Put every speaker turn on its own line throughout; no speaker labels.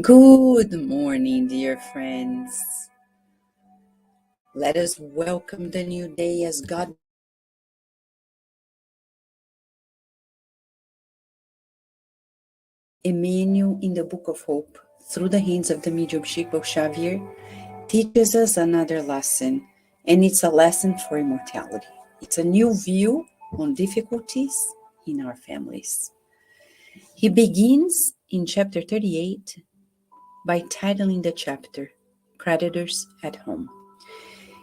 Good morning, dear friends. Let us welcome the new day as God. Emmanuel in the Book of Hope, through the hands of the medium Chico Xavier, teaches us another lesson, and it's a lesson for immortality. It's a new view on difficulties in our families. He begins in chapter 38 by titling the chapter, Creditors at Home.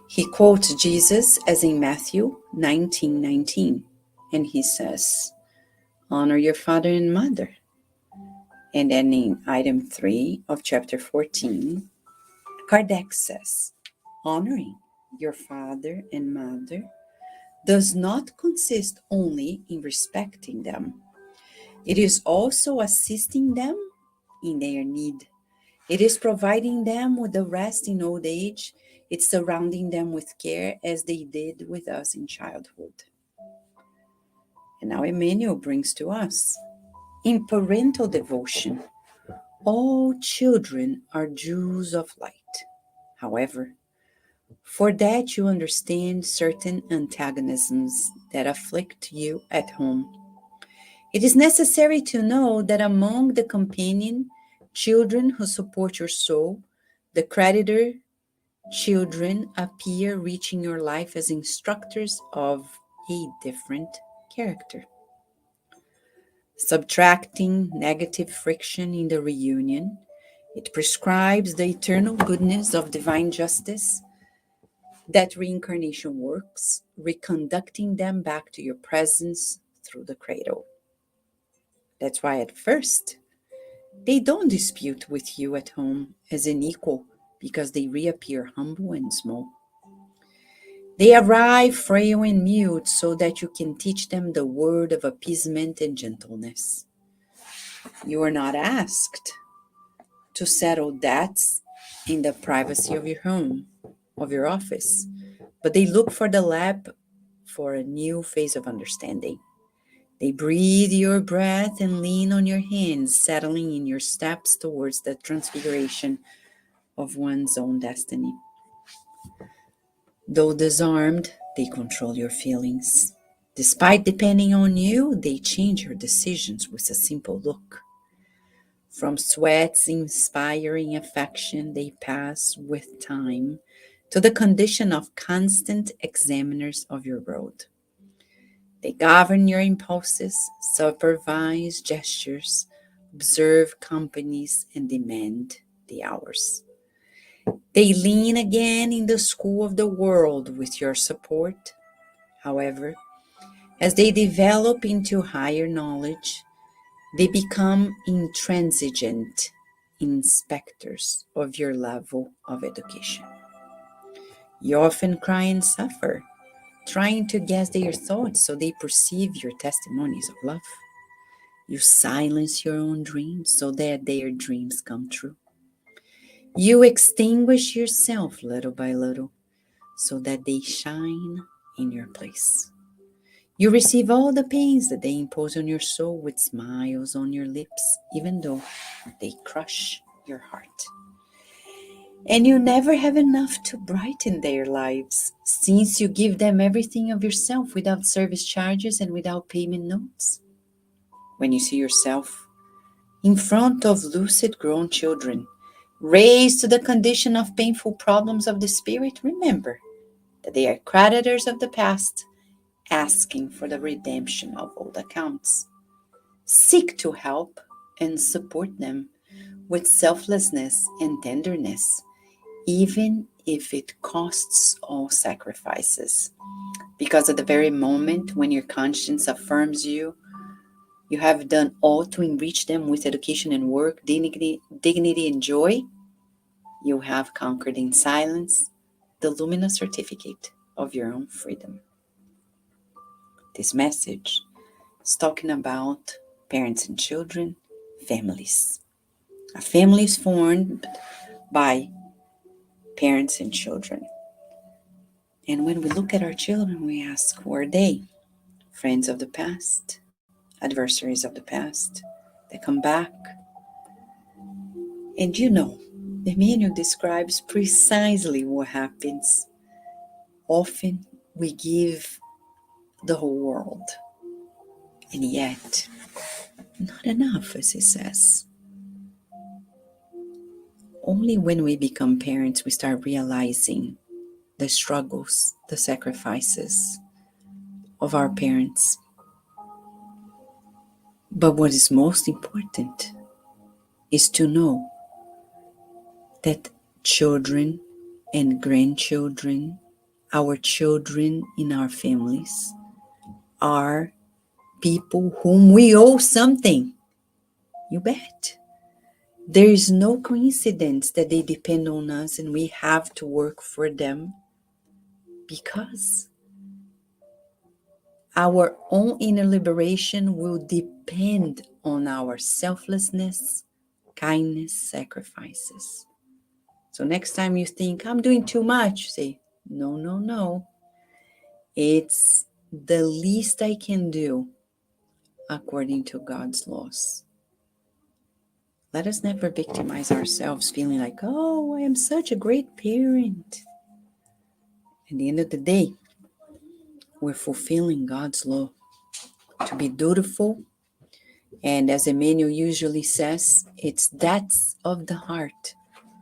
He quotes Jesus as in Matthew 19:19, and he says, honor your father and mother. And then in item 3 of chapter 14, Kardec says, honoring your father and mother does not consist only in respecting them. It is also assisting them in their need. It is providing them with the rest in old age. It's surrounding them with care as they did with us in childhood. And now Emmanuel brings to us, in parental devotion, all children are jewels of light. However, for that you understand certain antagonisms that afflict you at home. It is necessary to know that among the companion children who support your soul, the creditor children appear reaching your life as instructors of a different character. Subtracting negative friction in the reunion, it prescribes the eternal goodness of divine justice that reincarnation works, reconducting them back to your presence through the cradle. That's why at first, they don't dispute with you at home as an equal because they reappear humble and small. They arrive frail and mute so that you can teach them the word of appeasement and gentleness. You are not asked to settle debts in the privacy of your home, of your office, but they look for the lab for a new phase of understanding. They breathe your breath and lean on your hands, settling in your steps towards the transfiguration of one's own destiny. Though disarmed, they control your feelings. Despite depending on you, they change your decisions with a simple look. From sweat's inspiring affection, they pass with time to the condition of constant examiners of your road. They govern your impulses, supervise gestures, observe companies, and demand the hours. They lean again in the school of the world with your support. However, as they develop into higher knowledge, they become intransigent inspectors of your level of education. You often cry and suffer, trying to guess their thoughts so they perceive your testimonies of love. You silence your own dreams so that their dreams come true. You extinguish yourself little by little so that they shine in your place. You receive all the pains that they impose on your soul with smiles on your lips, even though they crush your heart. And you never have enough to brighten their lives, since you give them everything of yourself without service charges and without payment notes. When you see yourself in front of lucid grown children, raised to the condition of painful problems of the spirit, remember that they are creditors of the past, asking for the redemption of old accounts. Seek to help and support them with selflessness and tenderness, even if it costs all sacrifices. Because at the very moment when your conscience affirms you have done all to enrich them with education and work, dignity and joy, You have conquered in silence the luminous certificate of your own freedom. This message is talking about parents and children, families. A family is formed by parents and children. And when we look at our children, we ask, who are they? Friends of the past, adversaries of the past. They come back. And Emmanuel describes precisely what happens. Often we give the whole world, and yet not enough, as he says. Only when we become parents we start realizing the struggles, the sacrifices of our parents. But what is most important is to know that children and grandchildren, our children in our families, are people whom we owe something. You bet. There is no coincidence that they depend on us and we have to work for them, because our own inner liberation will depend on our selflessness, kindness, sacrifices. So next time you think, I'm doing too much, say, no. It's the least I can do according to God's laws. Let us never victimize ourselves feeling like, oh, I am such a great parent. At the end of the day, we're fulfilling God's law to be dutiful. And as Emmanuel usually says, it's debts of the heart.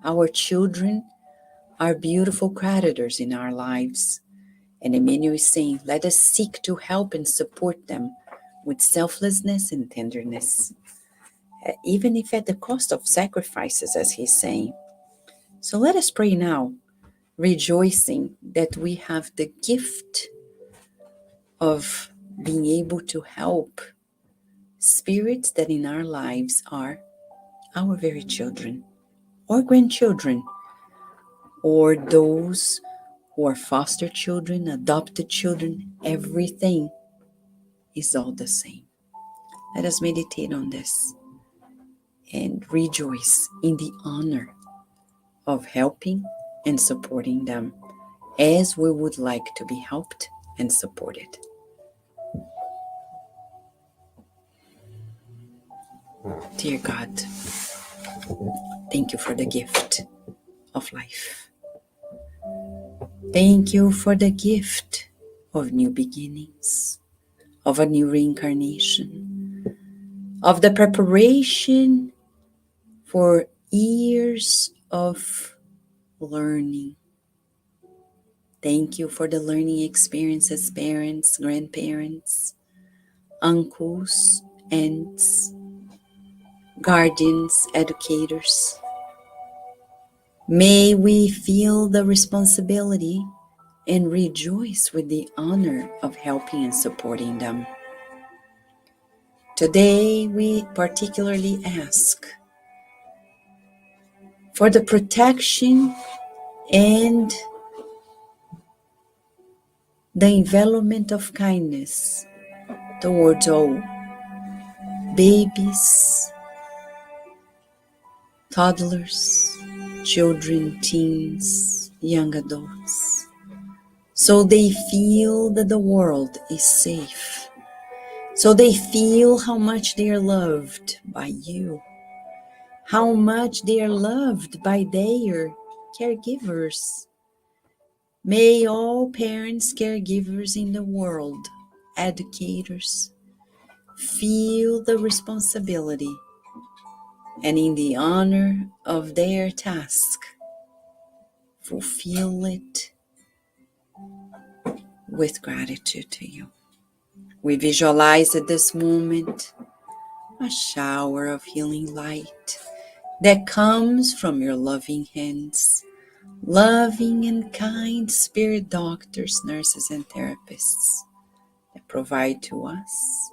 Our children are beautiful creditors in our lives. And Emmanuel is saying, let us seek to help and support them with selflessness and tenderness, even if at the cost of sacrifices, as he's saying. So let us pray now, rejoicing that we have the gift of being able to help spirits that in our lives are our very children or grandchildren, or those who are foster children, adopted children. Everything is all the same. Let us meditate on this and rejoice in the honor of helping and supporting them as we would like to be helped and supported. Dear God, thank you for the gift of life. Thank you for the gift of new beginnings, of a new reincarnation, of the preparation for years of learning. Thank you for the learning experience as parents, grandparents, uncles, aunts, guardians, educators. May we feel the responsibility and rejoice with the honor of helping and supporting them. Today, we particularly ask for the protection and the envelopment of kindness towards all babies, toddlers, children, teens, young adults, so they feel that the world is safe, so they feel how much they are loved by you, how much they are loved by their caregivers. May all parents, caregivers in the world, educators, feel the responsibility and in the honor of their task, fulfill it with gratitude to you. We visualize at this moment a shower of healing light that comes from your loving hands, loving and kind spirit doctors, nurses, and therapists that provide to us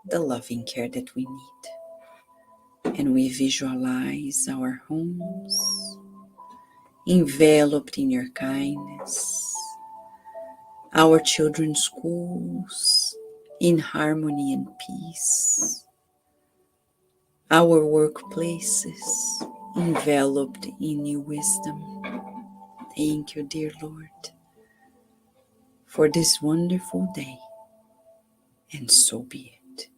the loving care that we need. And we visualize our homes, enveloped in your kindness, our children's schools in harmony and peace, our workplaces enveloped in your wisdom. Thank you, dear Lord, for this wonderful day, and so be it.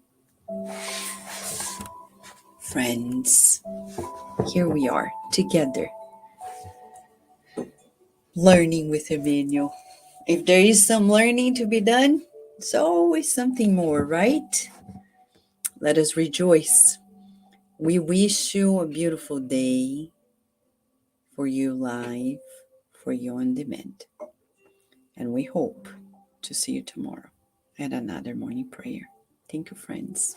Friends, here we are together, learning with Emmanuel. If there is some learning to be done, it's always something more, right? Let us rejoice. We wish you a beautiful day for you live, for you on demand. And we hope to see you tomorrow at another morning prayer. Thank you, friends.